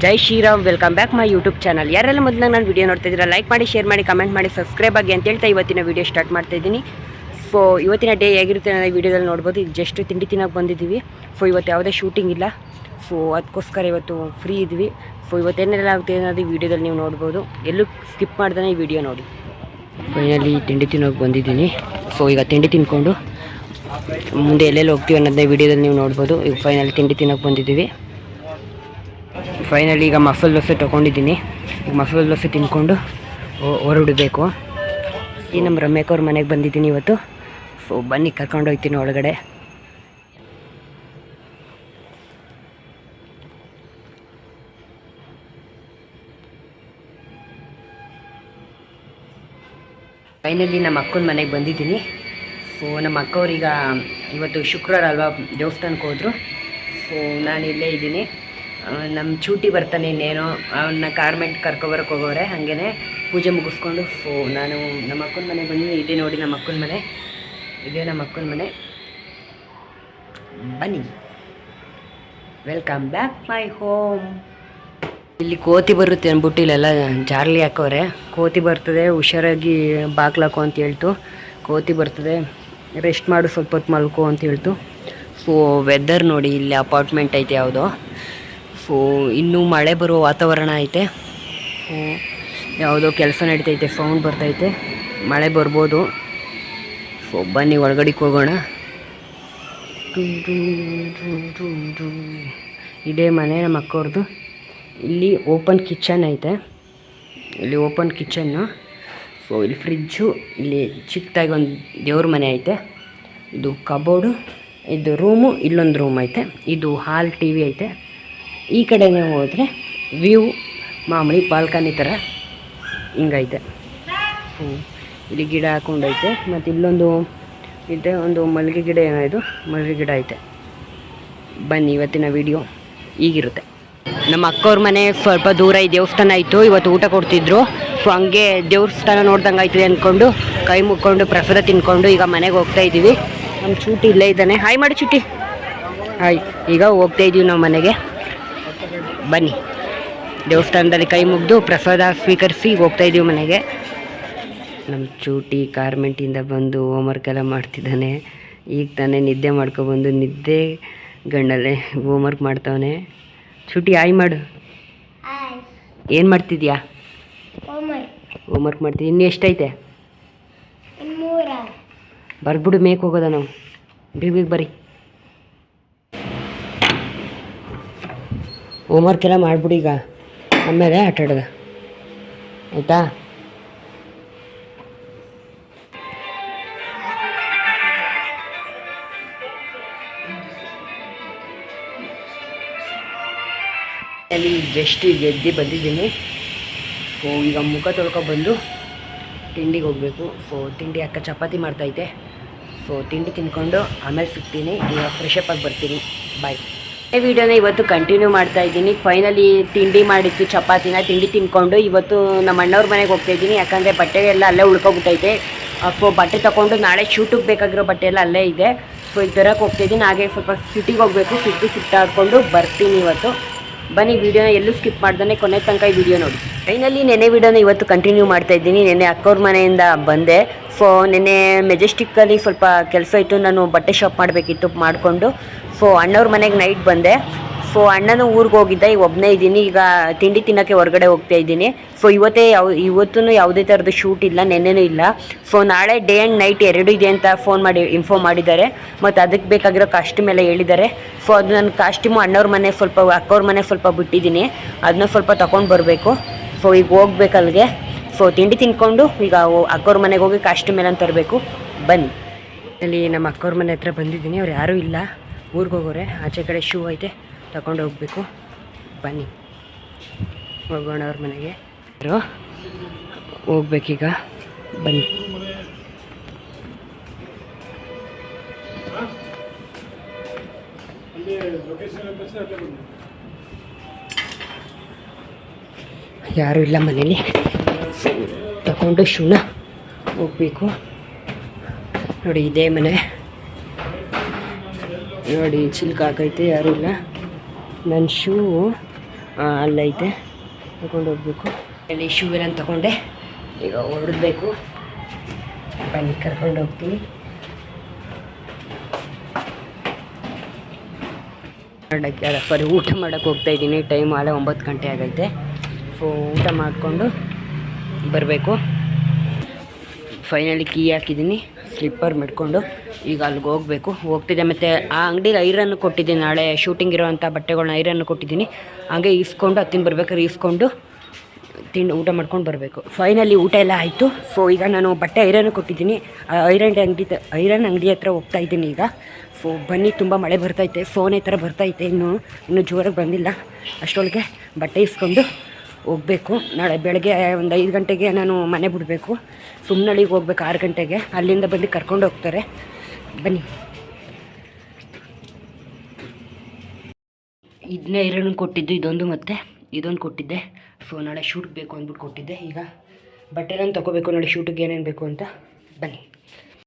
Jai Shriram. Welcome back my YouTube channel. ಯಾರೆಲ್ಲ ಮೊದಲು ನಾನು ವಿಡಿಯೋ ನೋಡ್ತಾ ಇದ್ದೀರಾ ಲೈಕ್ ಮಾಡಿ, ಶೇರ್ ಮಾಡಿ, ಕಮೆಂಟ್ ಮಾಡಿ, ಸಬ್ಸ್ಕ್ರೈಬ್ ಆಗಿ ಅಂತ ಹೇಳ್ತಾ ಇವತ್ತಿನ ವಿಡಿಯೋ ಸ್ಟಾರ್ಟ್ ಮಾಡ್ತಾ ಇದ್ದೀನಿ. ಸೊ ಇವತ್ತಿನ ಡೇ ಹೇಗಿರುತ್ತೆ ಅನ್ನೋ ವಿಡಿಯೋದಲ್ಲಿ ನೋಡ್ಬೋದು. ಈಗ ಜಸ್ಟ್ ತಿಂಡಿ ತಿನ್ನೋಕೆ ಬಂದಿದ್ದೀವಿ. ಸೊ ಇವತ್ತು ಯಾವುದೇ ಶೂಟಿಂಗ್ ಇಲ್ಲ. ಸೊ ಅದಕ್ಕೋಸ್ಕರ ಇವತ್ತು ಫ್ರೀ ಇದ್ವಿ. ಸೊ ಇವತ್ತೇನೆಲ್ಲ ಆಗುತ್ತೆ ಅನ್ನೋದು ವಿಡಿಯೋದಲ್ಲಿ ನೀವು ನೋಡ್ಬೋದು. ಎಲ್ಲೂ ಸ್ಕಿಪ್ ಮಾಡ್ದೇ ಈ ವಿಡಿಯೋ ನೋಡಿ. ಫೈನಲಿ ತಿಂಡಿ ತಿನ್ನೋಕೆ ಬಂದಿದ್ದೀನಿ. ಸೊ ಈಗ ತಿಂಡಿ ತಿನ್ಕೊಂಡು ಮುಂದೆ ಎಲ್ಲೆಲ್ಲಿ ಹೋಗ್ತೀವಿ ಅನ್ನೋದನ್ನ ವಿಡಿಯೋದಲ್ಲಿ ನೀವು ನೋಡ್ಬೋದು. ಈಗ ಫೈನಲಿ ತಿಂಡಿ ತಿನ್ನೋಕೆ ಬಂದಿದ್ದೀವಿ. ಫೈನಲಿ ಈಗ ಮಸಾಲೆ ದೋಸೆ ತೊಗೊಂಡಿದ್ದೀನಿ. ಈಗ ಮಸಾಲೆ ದೋಸೆ ತಿನ್ಕೊಂಡು ಹೊರಡಬೇಕು. ಈ ನಮ್ಮ ರಮ್ಯಕ್ ಅವ್ರ ಮನೆಗೆ ಬಂದಿದ್ದೀನಿ ಇವತ್ತು. ಸೊ ಬನ್ನಿ ಕರ್ಕೊಂಡು ಹೋಗ್ತೀನಿ ಒಳಗಡೆ. ಫೈನಲಿ ನಮ್ಮ ಅಕ್ಕನ ಮನೆಗೆ ಬಂದಿದ್ದೀನಿ. ಸೊ ನಮ್ಮ ಅಕ್ಕವ್ರೀಗ ಇವತ್ತು ಶುಕ್ರವಾರ ಅಲ್ವಾ, ದೇವಸ್ಥಾನಕ್ಕೆ ಹೋದರು. ಸೊ ನಾನು ಇಲ್ಲೇ ಇದ್ದೀನಿ. ನಮ್ಮ ಚೂಟಿ ಬರ್ತಾನೆ ಇನ್ನೇನೋ, ಅವನ್ನ ಕಾರ್ಮೆಂಟ್ ಕರ್ಕೊಬರಕ್ಕೆ ಹೋಗೋರೆ. ಹಾಗೇ ಪೂಜೆ ಮುಗಿಸ್ಕೊಂಡು ಸೊ ನಾನು ನಮ್ಮ ಅಕ್ಕನ ಮನೆ ಬಂದಿದ್ದೀನಿ. ಇದೇ ನೋಡಿ ನಮ್ಮ ಅಕ್ಕನ ಮನೆ, ಇದೇ ನಮ್ಮ ಅಕ್ಕನ ಮನೆ. ಬನ್ನಿ, ವೆಲ್ಕಮ್ ಬ್ಯಾಕ್ ಮೈ ಹೋಮ್. ಇಲ್ಲಿ ಕೋತಿ ಬರುತ್ತೆ ಅಂದ್ಬಿಟ್ಟು ಇಲ್ಲೆಲ್ಲ ಜಾರ್ಲಿ ಹಾಕೋರೆ. ಕೋತಿ ಬರ್ತದೆ, ಹುಷಾರಾಗಿ ಬಾಗ್ಲಾಕು ಅಂತ ಹೇಳ್ತು. ಕೋತಿ ಬರ್ತದೆ, ರೆಸ್ಟ್ ಮಾಡು, ಸ್ವಲ್ಪ ಹೊತ್ತು ಮಲ್ಕೋ ಅಂತ ಹೇಳ್ತು. ಸೊ ವೆದರ್ ನೋಡಿ, ಇಲ್ಲಿ ಅಪಾರ್ಟ್ಮೆಂಟ್ ಐತೆ ಯಾವುದೋ. ಸೊ ಇನ್ನೂ ಮಳೆ ಬರುವ ವಾತಾವರಣ ಐತೆ. ಯಾವುದೋ ಕೆಲಸ ನಡೀತೈತೆ, ಸೌಂಡ್ ಬರ್ತೈತೆ, ಮಳೆ ಬರ್ಬೋದು. ಸೊ ಬನ್ನಿ ಒಳಗಡೆಗೆ ಹೋಗೋಣ. ಇದೇ ಮನೆ ನಮ್ಮ ಅಕ್ಕವ್ರದ್ದು. ಇಲ್ಲಿ ಓಪನ್ ಕಿಚನ್ ಐತೆ. ಇಲ್ಲಿ ಓಪನ್ ಕಿಚನ್ನು. ಸೊ ಇಲ್ಲಿ ಫ್ರಿಜ್ಜು, ಇಲ್ಲಿ ಚಿಕ್ಕದಾಗಿ ಒಂದು ದೇವ್ರ ಮನೆ ಐತೆ. ಇದು ಕಬೋರ್ಡು, ಇದು ರೂಮು, ಇಲ್ಲೊಂದು ರೂಮ್ ಐತೆ. ಇದು ಹಾಲ್ ಟಿ ವಿ ಐತೆ. ಈ ಕಡೆನೇ ಹೋದರೆ ವ್ಯೂ ಮಾಮೂಲಿ ಬಾಲ್ಕನಿ ಥರ ಹಿಂಗೈತೆ. ಸೊ ಇಲ್ಲಿ ಗಿಡ ಹಾಕೊಂಡೈತೆ. ಮತ್ತು ಇಲ್ಲೊಂದು ಇದೆ, ಒಂದು ಮಲ್ಲಿಗೆ ಗಿಡ, ಏನೋ ಇದು ಮಲ್ಲಿಗೆ ಗಿಡ ಐತೆ. ಬನ್ನಿ, ಇವತ್ತಿನ ವಿಡಿಯೋ ಈಗಿರುತ್ತೆ. ನಮ್ಮ ಅಕ್ಕವ್ರ ಮನೆ ಸ್ವಲ್ಪ ದೂರ ಈ ದೇವಸ್ಥಾನ ಇತ್ತು. ಇವತ್ತು ಊಟ ಕೊಡ್ತಿದ್ರು. ಸೊ ಹಂಗೆ ದೇವಸ್ಥಾನ ನೋಡ್ದಂಗೆ ಆಯ್ತದೆ ಅಂದ್ಕೊಂಡು ಕೈ ಮುಕ್ಕೊಂಡು ಪ್ರಸಾದ ತಿನ್ಕೊಂಡು ಈಗ ಮನೆಗೆ ಹೋಗ್ತಾ ಇದ್ದೀವಿ. ನಮ್ಮ ಚೂಟಿ ಇಲ್ಲೇ ಇದ್ದಾನೆ. ಹಾಯ್ ಮಾಡಿ ಚೂಟಿ. ಹಾಯ್. ಈಗ ಹೋಗ್ತಾ ಇದ್ದೀವಿ ನಾವು ಮನೆಗೆ. ಬನ್ನಿ, ದೇವಸ್ಥಾನದಲ್ಲಿ ಕೈ ಮುಗಿದು ಪ್ರಸಾದ ಸ್ವೀಕರಿಸಿ ಹೋಗ್ತಾ ಇದ್ದೀವಿ ಮನೆಗೆ. ನಮ್ಮ ಚೂಟಿ ಕಾರ್ಮೆಂಟಿಂದ ಬಂದು ಹೋಮ್ವರ್ಕ್ ಎಲ್ಲ ಮಾಡ್ತಿದ್ದಾನೆ. ಈಗ ತಾನೇ ನಿದ್ದೆ ಮಾಡ್ಕೊಬಂದು ನಿದ್ದೆ ಗಂಡಲ್ಲೇ ಹೋಮ್ವರ್ಕ್ ಮಾಡ್ತಾವನೆ. ಚೂಟಿ ಆಯ್ ಮಾಡು. ಏನು ಮಾಡ್ತಿದ್ಯಾ? ಹೋಮ್ವರ್ಕ್ ಮಾಡ್ತಿದ್ದಿ. ಇನ್ನೂ ಎಷ್ಟೈತೆ? ಬರ್ಬಿಡು, ಮೇಕ್ ಹೋಗೋದ ನಾವು. ಬೇಗ ಬರ್ರಿ. ಹೋಮ್ವರ್ಕ್ ಎಲ್ಲ ಮಾಡ್ಬಿಡು ಈಗ, ಆಮೇಲೆ ಆಟ ಆಡೋದ, ಆಯಿತಾ? ಅಲ್ಲಿ ಜಸ್ಟ್ ಗೆದ್ದು ಬಂದಿದ್ದೀನಿ. ಸೊ ಈಗ ಮುಖ ತೊಳ್ಕೊಬಂದು ತಿಂಡಿಗೆ ಹೋಗಬೇಕು. ಸೊ ತಿಂಡಿ ಅಕ್ಕ ಚಪಾತಿ ಮಾಡ್ತೈತೆ. ಸೊ ತಿಂಡಿ ತಿನ್ಕೊಂಡು ಆಮೇಲೆ ಸಿಗ್ತೀನಿ. ಈಗ ಫ್ರೆಶಪ್ ಆಗಿ ಬರ್ತೀನಿ. ಬಾಯ್. ಈ ವಿಡಿಯೋನ ಇವತ್ತು ಕಂಟಿನ್ಯೂ ಮಾಡ್ತಾ ಇದ್ದೀನಿ. ಫೈನಲಿ ತಿಂಡಿ ಮಾಡಿತ್ತು, ಚಪಾತಿನ ತಿಂಡಿ ತಿನ್ಕೊಂಡು ಇವತ್ತು ನಮ್ಮ ಅಣ್ಣವ್ರ ಮನೆಗೆ ಹೋಗ್ತಾಯಿದ್ದೀನಿ. ಯಾಕಂದರೆ ಬಟ್ಟೆ ಎಲ್ಲ ಅಲ್ಲೇ ಉಳ್ಕೊಬಿಟ್ಟೈತೆ. ಸೊ ಬಟ್ಟೆ ತೊಗೊಂಡು ನಾಳೆ ಶೂಟಿಗೆ ಬೇಕಾಗಿರೋ ಬಟ್ಟೆ ಎಲ್ಲ ಅಲ್ಲೇ ಇದೆ. ಸೊ ಈಗ ತರಕ್ಕೆ ಹೋಗ್ತಾಯಿದ್ದೀನಿ. ಹಾಗೆ ಸ್ವಲ್ಪ ಸಿಟಿಗೆ ಹೋಗಬೇಕು. ಸುತ್ತಾಡ್ಕೊಂಡು ಬರ್ತೀನಿ ಇವತ್ತು. ಬನ್ನಿ, ವಿಡಿಯೋನ ಎಲ್ಲೂ ಸ್ಕಿಪ್ ಮಾಡ್ದೇ ಕೊನೆ ತನಕ ಈ ವಿಡಿಯೋ ನೋಡಿ. ಫೈನಲಿ ನೆನೆ ವಿಡಿಯೋನ ಇವತ್ತು ಕಂಟಿನ್ಯೂ ಮಾಡ್ತಾ ಇದ್ದೀನಿ. ನೆನೆ ಅಕ್ಕವ್ರ ಮನೆಯಿಂದ ಬಂದೆ. ಸೊ ನೆನೆ ಮೆಜೆಸ್ಟಿಕ್ಕಲ್ಲಿ ಸ್ವಲ್ಪ ಕೆಲಸ ಇತ್ತು, ನಾನು ಬಟ್ಟೆ ಶಾಪ್ ಮಾಡಬೇಕಿತ್ತು, ಮಾಡಿಕೊಂಡು ಸೊ ಅಣ್ಣವ್ರ ಮನೆಗೆ ನೈಟ್ ಬಂದೆ. ಸೊ ಅಣ್ಣನೂ ಊರಿಗೆ ಹೋಗಿದ್ದೆ, ಈಗ ಒಬ್ಬನೇ ಇದ್ದೀನಿ. ಈಗ ತಿಂಡಿ ತಿನ್ನೋಕ್ಕೆ ಹೊರಗಡೆ ಹೋಗ್ತಾ ಇದ್ದೀನಿ. ಸೊ ಇವತ್ತೂ ಯಾವುದೇ ಥರದ್ದು ಶೂಟ್ ಇಲ್ಲ, ನೆನ್ನೆನೂ ಇಲ್ಲ. ಸೊ ನಾಳೆ ಡೇ ಆ್ಯಂಡ್ ನೈಟ್ ಎರಡೂ ಇದೆ ಅಂತ ಫೋನ್ ಮಾಡಿ ಇನ್ಫಾರ್ಮ್ ಮಾಡಿದ್ದಾರೆ. ಮತ್ತು ಅದಕ್ಕೆ ಬೇಕಾಗಿರೋ ಕಾಸ್ಟ್ಯೂಮ್ ಎಲ್ಲ ಹೇಳಿದ್ದಾರೆ. ಸೊ ಅದು ನನ್ನ ಕಾಸ್ಟ್ಯೂಮು ಅಣ್ಣವ್ರ ಮನೆ ಸ್ವಲ್ಪ, ಅಕ್ಕವ್ರ ಮನೆ ಸ್ವಲ್ಪ ಬಿಟ್ಟಿದ್ದೀನಿ. ಅದನ್ನ ಸ್ವಲ್ಪ ತೊಗೊಂಡು ಬರಬೇಕು. ಸೊ ಈಗ ಹೋಗ್ಬೇಕು ಅಲ್ಲಿಗೆ. ಸೊ ತಿಂಡಿ ತಿನ್ಕೊಂಡು ಈಗ ಅಕ್ಕವ್ರ ಮನೆಗೆ ಹೋಗಿ ಕಾಸ್ಟ್ಯೂಮ್ ಎಲ್ಲ ತರಬೇಕು. ಬನ್ನಿ. ಅಲ್ಲಿ ನಮ್ಮ ಅಕ್ಕವ್ರ ಮನೆ ಹತ್ರ ಬಂದಿದ್ದೀನಿ. ಅವ್ರು ಯಾರೂ ಇಲ್ಲ, ಊರಿಗೆ ಹೋಗೋರೆ. ಆಚೆ ಕಡೆ ಶೂ ಐತೆ, ತಗೊಂಡು ಹೋಗಬೇಕು. ಬನ್ನಿ ಹೋಗೋಣ ಅವ್ರ ಮನೆಗೆ. ಹೋಗ್ಬೇಕೀಗ. ಬನ್ನಿ. ಯಾರೂ ಇಲ್ಲ ಮನೇಲಿ. ತಗೊಂಡು ಶೂನ ಹೋಗಬೇಕು. ನೋಡಿ ಇದೇ ಮನೆ. ನೋಡಿ ಚಿಲ್ಕ ಹಾಕೈತೆ, ಯಾರೂ ಇಲ್ಲ. ನನ್ನ ಶೂ ಅಲ್ಲೈತೆ ತಗೊಂಡು ಹೋಗ್ಬೇಕು. ಅಲ್ಲಿ ಶೂ ಎಲ್ಲ ತಗೊಂಡೆ, ಈಗ ಹೊರಡಬೇಕು. ಬನ್ನಿ ಕರ್ಕೊಂಡು ಹೋಗ್ತೀನಿ. ಊಟ ಮಾಡೋಕ್ಕೆ ಹೋಗ್ತಾಯಿದ್ದೀನಿ. ಟೈಮ್ ಆಲೆ 9 ಗಂಟೆ ಆಗೈತೆ. ಸೊ ಊಟ ಮಾಡಿಕೊಂಡು ಬರಬೇಕು. ಫೈನಲಿ ಕೀ ಹಾಕಿದ್ದೀನಿ, ಸ್ಲಿಪ್ಪರ್ ಮಾಡ್ಕೊಂಡು ಈಗ ಅಲ್ಲಿಗೆ ಹೋಗ್ತಿದ್ದೆ. ಮತ್ತು ಆ ಅಂಗಡಿಲಿ ಐರನ್ ಕೊಟ್ಟಿದ್ದೀನಿ, ನಾಳೆ ಶೂಟಿಂಗ್ ಇರೋವಂಥ ಬಟ್ಟೆಗಳನ್ನ ಐರನ್ ಕೊಟ್ಟಿದ್ದೀನಿ. ಹಾಗೆ ಈಸ್ಕೊಂಡು ಹತ್ತಿನ ಬರ್ಬೇಕಾದ್ರೆ ಈಸ್ಕೊಂಡು ಊಟ ಮಾಡ್ಕೊಂಡು ಬರಬೇಕು. ಫೈನಲಿ ಊಟ ಎಲ್ಲ ಆಯಿತು. ಸೊ ಈಗ ನಾನು ಬಟ್ಟೆ ಐರನ್ ಕೊಟ್ಟಿದ್ದೀನಿ, ಐರನ್ ಅಂಗಡಿ ಹತ್ರ ಹೋಗ್ತಾಯಿದ್ದೀನಿ ಈಗ. ಸೊ ಬನ್ನಿ, ತುಂಬ ಮಳೆ ಬರ್ತೈತೆ, ಸೋನೆ ಥರ ಬರ್ತೈತೆ, ಇನ್ನೂ ಜೋರಾಗಿ ಬಂದಿಲ್ಲ. ಅಷ್ಟರೊಳಗೆ ಬಟ್ಟೆ ಇಸ್ಕೊಂಡು ಹೋಗಬೇಕು. ನಾಳೆ ಬೆಳಗ್ಗೆ ಒಂದು 5 ಗಂಟೆಗೆ ನಾನು ಮನೆ ಬಿಡಬೇಕು. ಸುಮ್ಮನಳ್ಳಿಗೆ ಹೋಗ್ಬೇಕು 6 ಗಂಟೆಗೆ. ಅಲ್ಲಿಂದ ಬಂದು ಕರ್ಕೊಂಡು ಹೋಗ್ತಾರೆ. ಬನ್ನಿ. ಇದನ್ನೇ ಐರನ್ ಕೊಟ್ಟಿದ್ದು, ಇದೊಂದು ಮತ್ತು ಇದೊಂದು ಕೊಟ್ಟಿದ್ದೆ. ಸೊ ನಾಳೆ ಶೂಟ್ಗೆ ಬೇಕು ಅಂದ್ಬಿಟ್ಟು ಕೊಟ್ಟಿದ್ದೆ. ಈಗ ಬಟ್ಟೆಗಳನ್ನು ತೊಗೋಬೇಕು, ನಾಳೆ ಶೂಟಿಗೆ ಏನೇನು ಬೇಕು ಅಂತ. ಬನ್ನಿ.